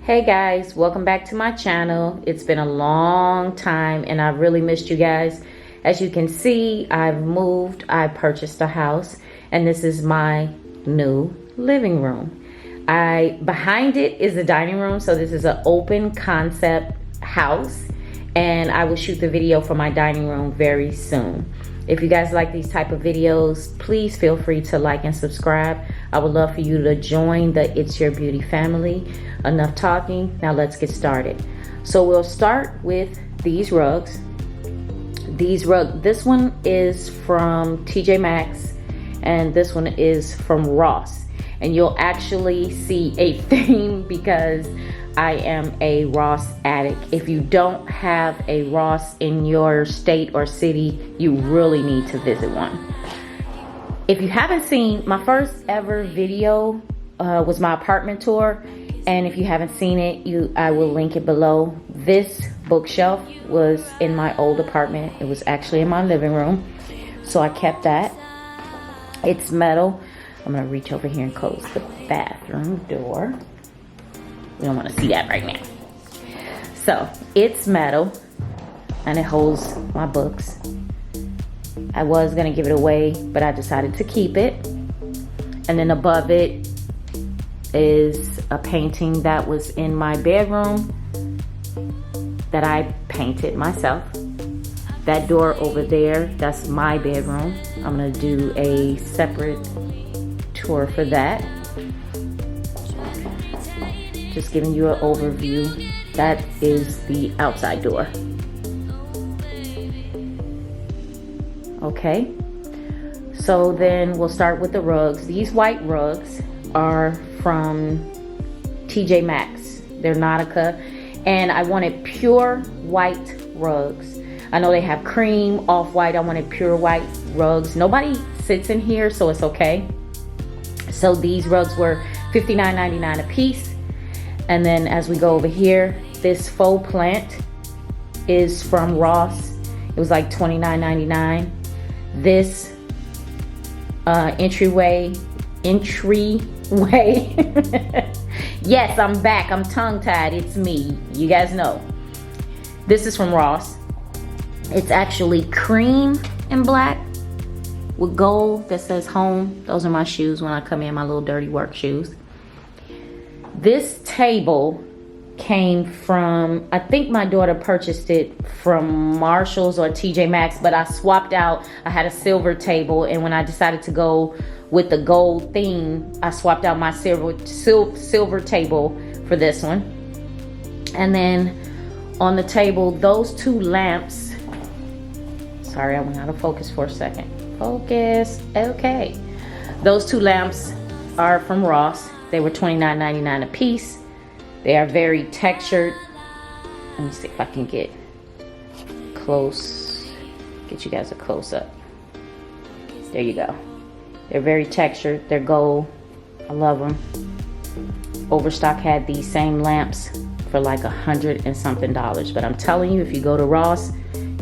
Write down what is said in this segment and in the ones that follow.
Hey guys, welcome back to my channel. It's been a long time and I really missed you guys. As you can see, I've moved, I purchased a house, and this is my new living room. Behind it is a dining room, so this is an open concept house, and I will shoot the video for my dining room very soon. If you guys like these type of videos, please feel free to like and subscribe. I would love for you to join the It's Your Beauty family. Enough talking, now let's get started. So we'll start with these rugs. This one is from TJ Maxx and this one is from Ross. And you'll actually see a theme because I am a Ross addict. If you don't have a Ross in your state or city, you really need to visit one. If you haven't seen, my first ever video was my apartment tour. And if you haven't seen it, I will link it below. This bookshelf was in my old apartment. It was actually in my living room. So I kept that. It's metal. I'm gonna reach over here and close the bathroom door. We don't want to see that right now. So it's metal and it holds my books. I was gonna give it away, but I decided to keep it. And then above it is a painting that was in my bedroom that I painted myself. That door over there, that's my bedroom. I'm gonna do a separate tour for that. Just giving you an overview. That is the outside door. Okay, so then we'll start with the rugs. These white rugs are from TJ Maxx. They're Nautica, and I wanted pure white rugs. I know they have cream, off-white. I wanted pure white rugs. Nobody sits in here, so it's okay. So these rugs were $59.99 a piece. And then as we go over here, this faux plant is from Ross. It was like $29.99. This entryway. Yes, I'm back. I'm tongue-tied. It's me. You guys know. This is from Ross. It's actually cream and black with gold that says home. Those are my shoes when I come in, my little dirty work shoes. This table came from, I think my daughter purchased it from Marshall's or TJ Maxx, but I swapped out. I had a silver table, and when I decided to go with the gold theme, I swapped out my silver table for this one. And then on the table, those two lamps, sorry, I went out of focus for a second. Focus, okay. Those two lamps are from Ross. They were $29.99 a piece. They are very textured. Let me see if I can get close, get you guys a close up. There you go. They're very textured. They're gold. I love them. Overstock had these same lamps for like $100 and something. But I'm telling you, if you go to Ross,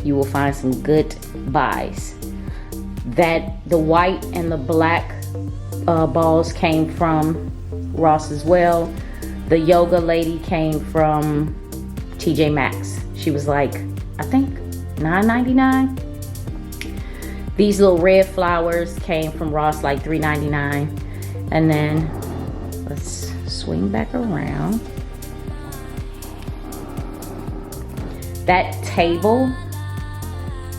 you will find some good buys. The white and the black balls came from Ross as well. The yoga lady came from TJ Maxx. She was like, I think $9.99. These little red flowers came from Ross, like $3.99. And then let's swing back around. That table,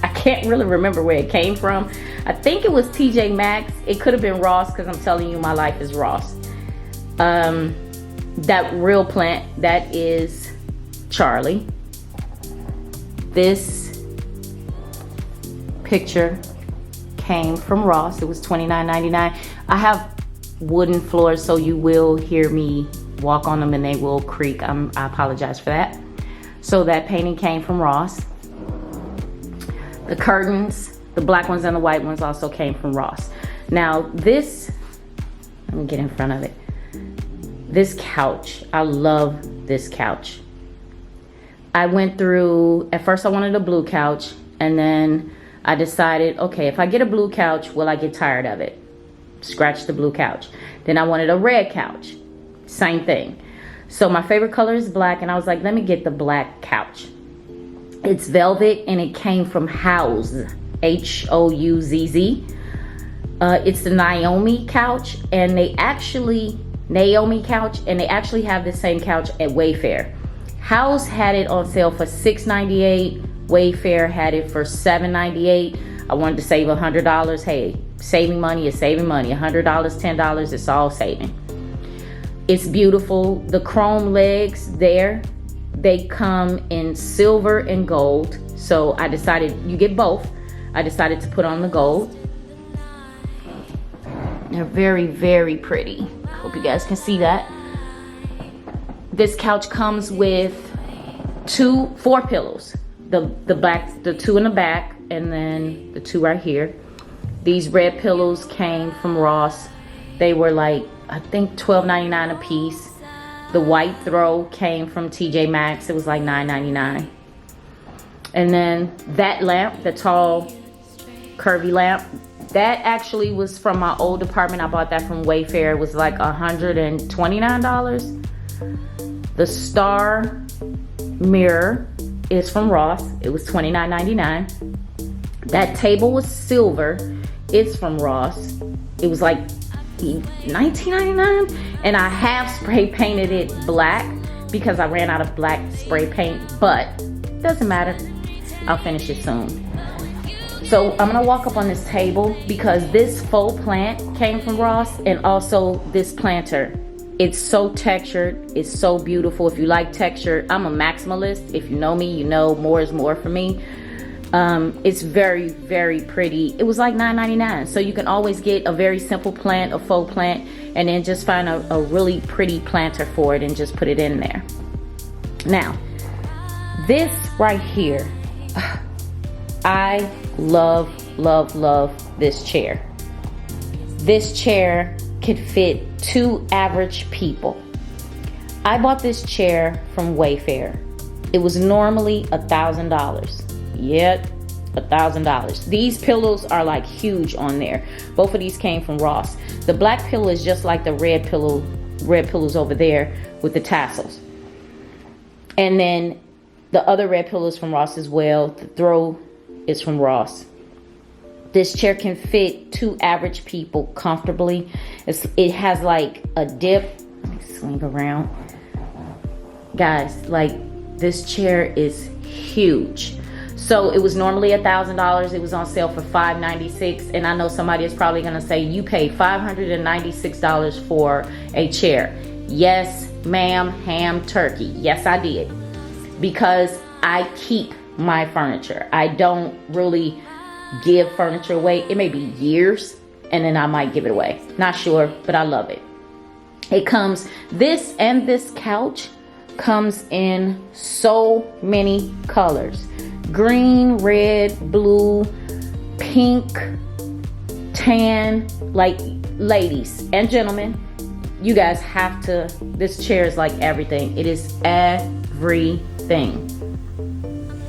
I can't really remember where it came from. I think it was TJ Maxx. It could have been Ross, because I'm telling you, my life is Ross. That real plant, that is Charlie. This picture came from Ross. It was $29.99. I have wooden floors, so you will hear me walk on them and they will creak. I apologize for that. So that painting came from Ross. The curtains, the black ones and the white ones, also came from Ross. Now this, let me get in front of it. This couch, I love this couch. I went through, at first I wanted a blue couch, and then I decided, okay, if I get a blue couch, will I get tired of it? Scratch the blue couch. Then I wanted a red couch. Same thing. So my favorite color is black, and I was like, let me get the black couch. It's velvet, and it came from Houzz, Houzz. It's the Naomi couch, and they actually have the same couch at Wayfair. Houzz had it on sale for $6.98. Wayfair had it for $7.98. I wanted to save $100. Hey, saving money is saving money. $100, $10, it's all saving. It's beautiful. The chrome legs there, they come in silver and gold. So I decided, you get both. I decided to put on the gold. They're very, very pretty. I hope you guys can see that. This couch comes with 4 pillows. The 2 in the back, and then the 2 right here. These red pillows came from Ross. They were like, I think $12.99 a piece. The white throw came from TJ Maxx. It was like $9.99. And then that lamp, the tall curvy lamp, that actually was from my old apartment. I bought that from Wayfair. It was like $129. The star mirror is from Ross. It was $29.99. That table was silver. It's from Ross. It was like $19.99, and I half spray painted it black because I ran out of black spray paint, but doesn't matter. I'll finish it soon. So I'm gonna walk up on this table because this faux plant came from Ross, and also this planter. It's so textured. It's so beautiful. If you like texture, I'm a maximalist. If you know me, you know more is more for me. It's very, very pretty. It was like $9.99. So you can always get a very simple plant, a faux plant, and then just find a really pretty planter for it and just put it in there. Now, this right here, I love, love, love this chair. This chair could fit 2 average people. I bought this chair from Wayfair. It was normally $1,000. Yep, $1,000. These pillows are like huge on there. Both of these came from Ross. The black pillow is just like the red pillows over there with the tassels. And then the other red pillow is from Ross as well. The throw is from Ross. This chair can fit 2 average people comfortably. It has like a dip. Let me swing around. Guys, like this chair is huge. So it was normally $1,000. It was on sale for $596. And I know somebody is probably gonna say, you paid $596 for a chair. Yes, ma'am, ham, turkey. Yes, I did. Because I keep my furniture. I don't really give furniture away. It may be years, and then I might give it away. Not sure, but I love it. It comes, this couch comes in so many colors. Green, red, blue, pink, tan. Like, ladies and gentlemen, you guys have to, this chair is like everything. It is everything.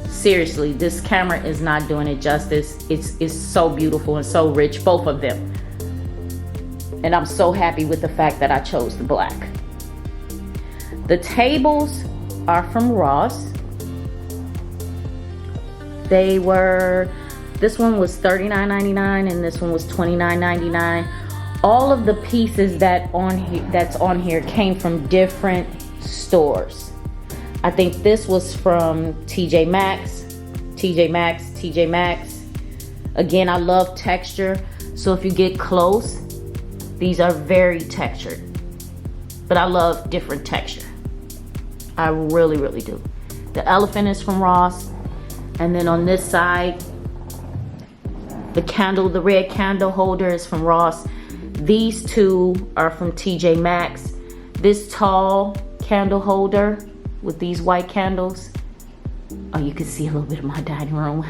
Seriously, this camera is not doing it justice. It's so beautiful and so rich, both of them. And I'm so happy with the fact that I chose the black. The tables are from Ross. This one was $39.99 and this one was $29.99. All of the pieces that's on here came from different stores. I think this was from TJ Maxx. Again, I love texture. So if you get close, these are very textured. But I love different texture. I really, really do. The elephant is from Ross. And then on this side, the red candle holder is from Ross. These 2 are from TJ Maxx. This tall candle holder with these white candles. Oh, you can see a little bit of my dining room.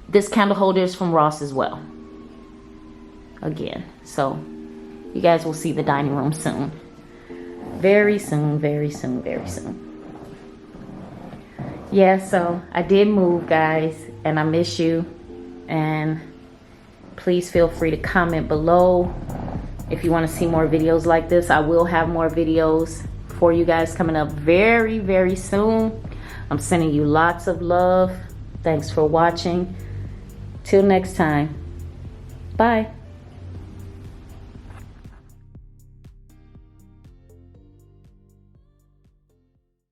This candle holder is from Ross as well. Again, so you guys will see the dining room soon. Very soon, very soon, very soon. Yeah, so I did move, guys, and I miss you. And please feel free to comment below. If you want to see more videos like this, I will have more videos for you guys coming up very, very soon. I'm sending you lots of love. Thanks for watching. Till next time. Bye.